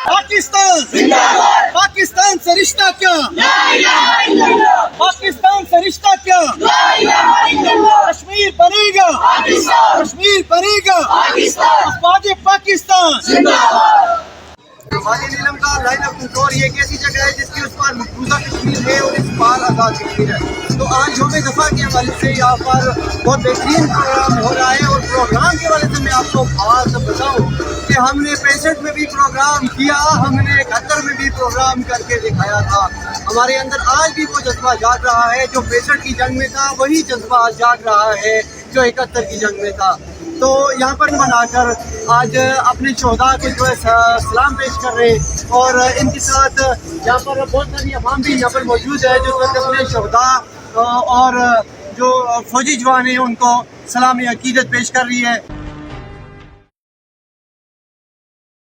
पाकिस्तान जिंदाबाद। पाकिस्तान से रिश्ता क्या, पाकिस्तान से रिश्ता क्या, कश्मीर बनेगा, कश्मीर बनेगा, अफवाज पाकिस्तान जिंदाबाद। वादी नीलम का लाइन ऑफ कंट्रोल ये एक ऐसी जगह है जिसके उस पार मकबूजा कश्मीर है और इस पार आज़ाद कश्मीर है। तो आज यौम दफ़ा के हवाले से यहाँ पर बहुत बेहतरीन प्रोग्राम हो रहा है और प्रोग्राम के हवाले से मैं आपको बात बताऊँ कि हमने 65 में भी प्रोग्राम किया, हमने 71 में भी प्रोग्राम करके दिखाया था। हमारे अंदर आज भी वो जज्बा जाग रहा है जो 65 की जंग में था, वही जज्बा आज जाग रहा है जो 71 की जंग में था। तो यहाँ पर बनाकर आज अपने शोहदा को जो है सलाम पेश कर रहे हैं और इनके साथ यहाँ पर बहुत सारी अवाम भी यहाँ पर मौजूद है जो अपने शोहदा और जो फौजी जवान हैं उनको सलाम अकीदत पेश कर रही है।